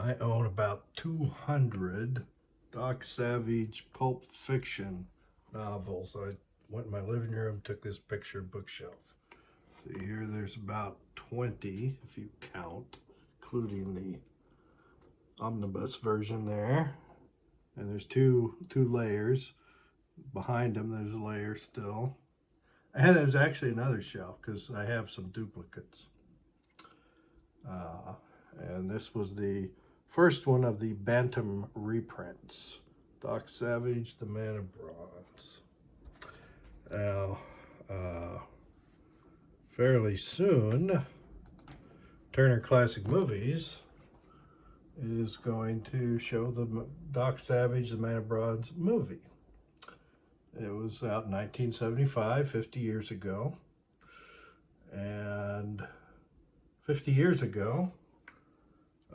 I own about 200 Doc Savage pulp fiction novels. I went in my living room, took this picture bookshelf. See here, there's about 20 if you count, including the omnibus version there. And there's two layers. Behind them, there's a layer still. And there's actually another shelf because I have some duplicates. And this was the first one of the Bantam reprints. Doc Savage, The Man of Bronze. Now, fairly soon, Turner Classic Movies is going to show the Doc Savage, The Man of Bronze movie. It was out in 1975, 50 years ago. And 50 years ago,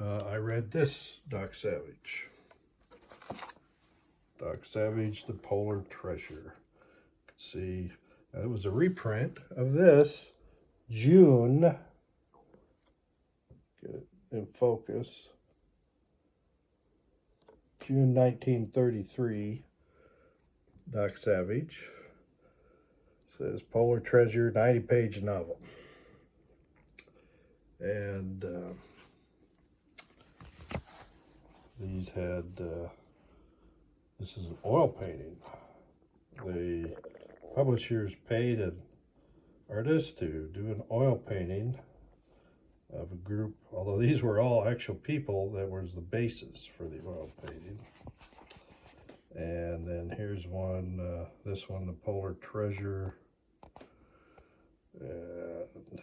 I read this Doc Savage. Doc Savage, The Polar Treasure. You can see it was a reprint of this June. Get it in focus. June 1933. Doc Savage. It says Polar Treasure, 90-page novel. And these had, this is an oil painting. The publishers paid an artist to do an oil painting of a group, although these were all actual people, that was the basis for the oil painting. And then here's one, this one, The Polar Treasure. And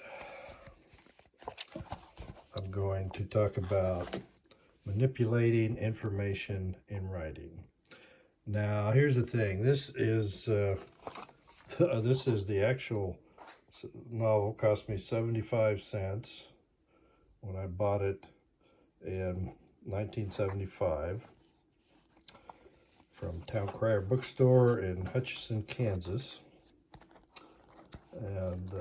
I'm going to talk about manipulating information in writing. Now, here's the thing. This is the actual novel. Cost me 75 cents when I bought it in 1975 from Town Crier Bookstore in Hutchinson, Kansas. And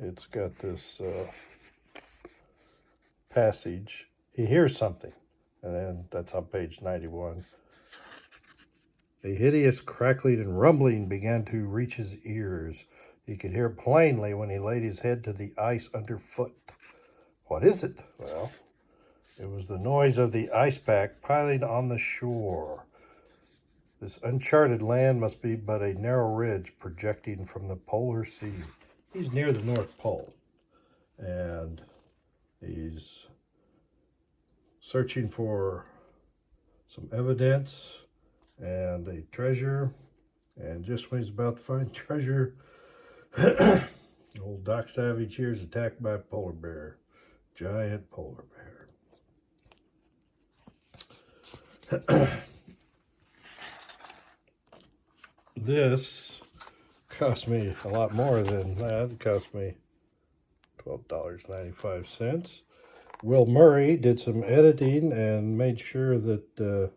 it's got this passage. He hears something, and then that's on page 91. A hideous crackling and rumbling began to reach his ears. He could hear plainly when he laid his head to the ice underfoot. What is it? Well, it was the noise of the ice pack piling on the shore. This uncharted land must be but a narrow ridge projecting from the polar sea. He's near the North Pole, and he's searching for some evidence and a treasure. And just when he's about to find treasure, old Doc Savage here is attacked by a polar bear. Giant polar bear. This cost me a lot more than that. It cost me $12.95. Will Murray did some editing and made sure that the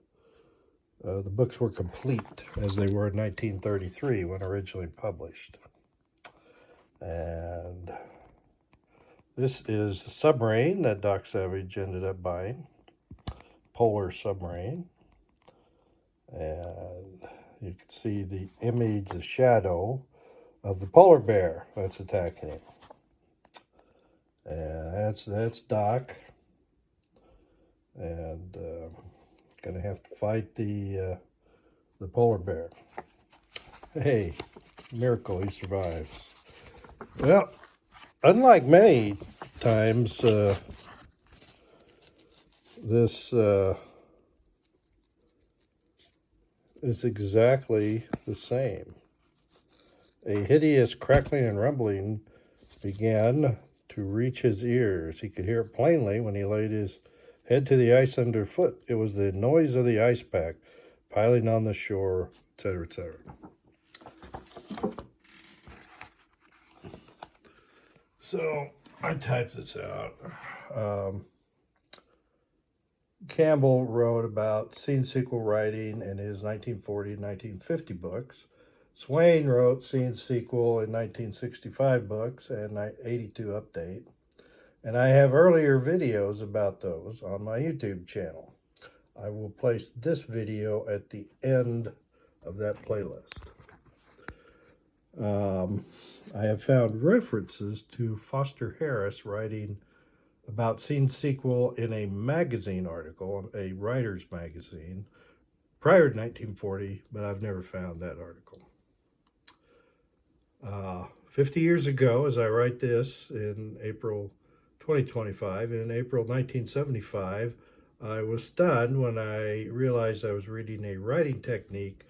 books were complete as they were in 1933 when originally published. And this is the submarine that Doc Savage ended up buying. Polar submarine. And you can see the image, the shadow of the polar bear that's attacking him. And that's Doc. And gonna have to fight the polar bear. Hey, miracle, he survives. Well, unlike many times, this is exactly the same. A hideous crackling and rumbling began to reach his ears. He could hear it plainly when he laid his head to the ice underfoot. It was the noise of the ice pack piling on the shore, etc., etc. So I typed this out. Campbell wrote about scene sequel writing in his 1940 and 1950 books. Swain wrote Scene's sequel in 1965 books and 82 update, and I have earlier videos about those on my YouTube channel. I will place this video at the end of that playlist. I have found references to Foster Harris writing about Scene's sequel in a magazine article, a writer's magazine, prior to 1940, but I've never found that article. 50 years ago, as I write this in April 2025, in April 1975, I was stunned when I realized I was reading a writing technique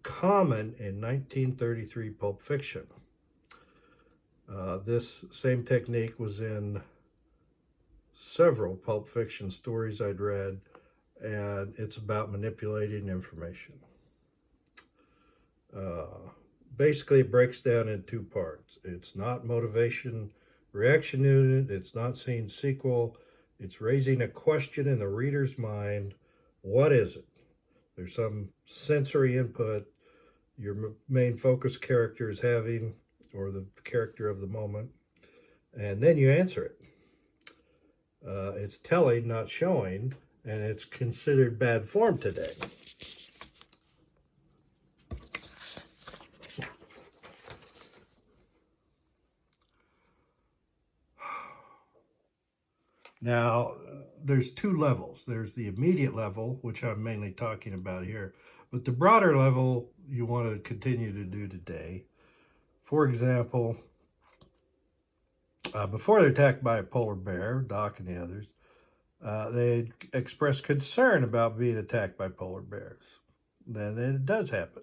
common in 1933 pulp fiction. This same technique was in several pulp fiction stories I'd read, and it's about manipulating information. Basically, it breaks down in two parts. It's not motivation reaction unit, it's not Scene sequel, it's raising a question in the reader's mind. What is it? There's some sensory input your main focus character is having, or the character of the moment, and then you answer it. It's telling, not showing, and it's considered bad form today. Now, there's two levels. There's the immediate level, which I'm mainly talking about here, but the broader level you want to continue to do today. For example, before they're attacked by a polar bear, Doc and the others, they express concern about being attacked by polar bears. Then it does happen.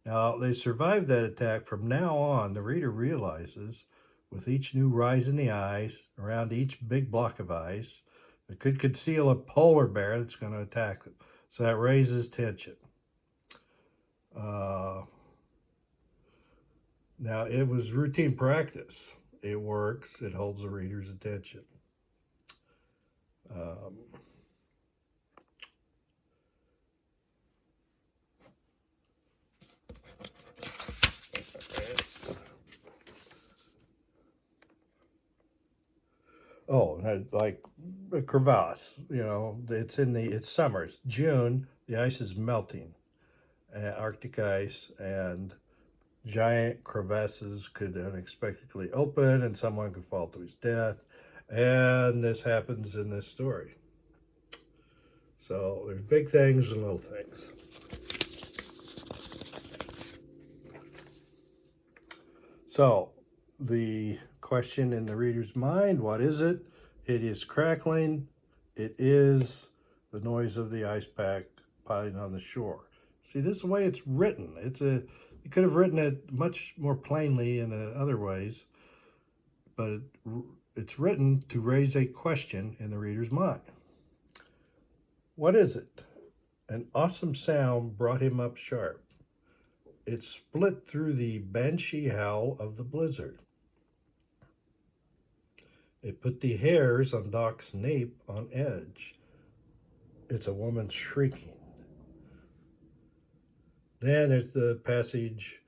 Now, they survive that attack. From now on, the reader realizes with each new rise in the ice, around each big block of ice, it could conceal a polar bear that's going to attack them. So that raises tension. Now, it was routine practice. It works. It holds the reader's attention. Oh, like a crevasse, it's summer, it's June, the ice is melting, Arctic ice, and giant crevasses could unexpectedly open and someone could fall to his death. And this happens in this story. So there's big things and little things. So the question in the reader's mind, what is it? Hideous crackling. It is the noise of the ice pack piling on the shore. See, this is the way it's written. You could have written it much more plainly in other ways, but it's written to raise a question in the reader's mind. What is it? An awesome sound brought him up sharp. It split through the banshee howl of the blizzard. It put the hairs on Doc's nape on edge. It's a woman shrieking. Then there's the passage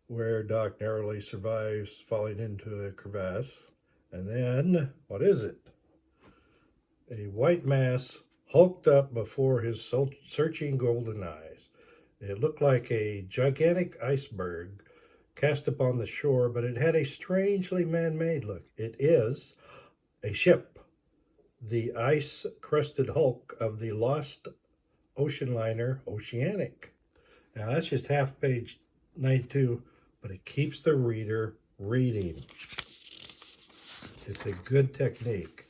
where Doc narrowly survives falling into a crevasse. And then, what is it? A white mass hulked up before his searching golden eyes. It looked like a gigantic iceberg cast upon the shore, but it had a strangely man-made look. It is a ship, the ice-crusted hulk of the lost ocean liner Oceanic. Now, that's just half page 92, but it keeps the reader reading. It's a good technique.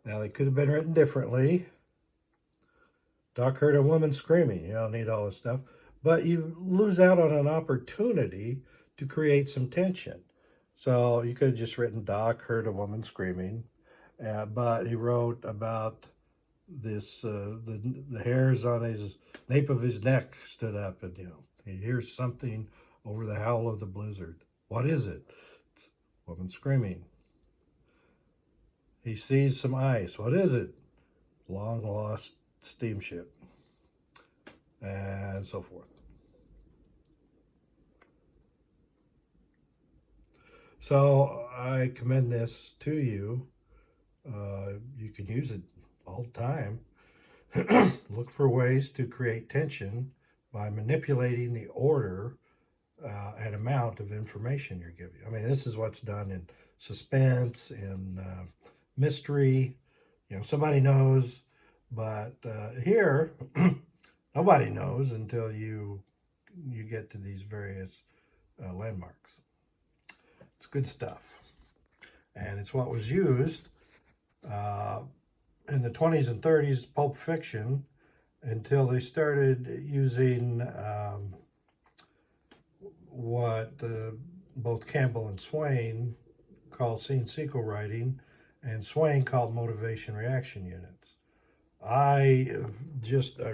Now, they could have been written differently. Doc heard a woman screaming. You don't need all this stuff. But you lose out on an opportunity to create some tension. So you could have just written Doc heard a woman screaming. But he wrote about this, the hairs on his nape of his neck stood up, and he hears something over the howl of the blizzard. What is it? It's a woman screaming. He sees some ice. What is it? Long lost steamship, and so forth. So I commend this to you. You can use it all the time. Look for ways to create tension by manipulating the order and amount of information you're giving. I mean, this is what's done in suspense, in mystery. Somebody knows, but here, nobody knows until you get to these various landmarks. It's good stuff, and it's what was used in the 20s and 30s, pulp fiction, until they started using what both Campbell and Swain called scene sequel writing, and Swain called motivation reaction units. I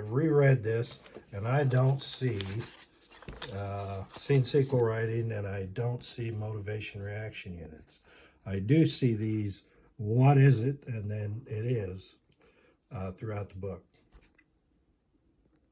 reread this, and I don't see scene sequel writing, and I don't see motivation reaction units. I do see these, what is it, and then it is, throughout the book.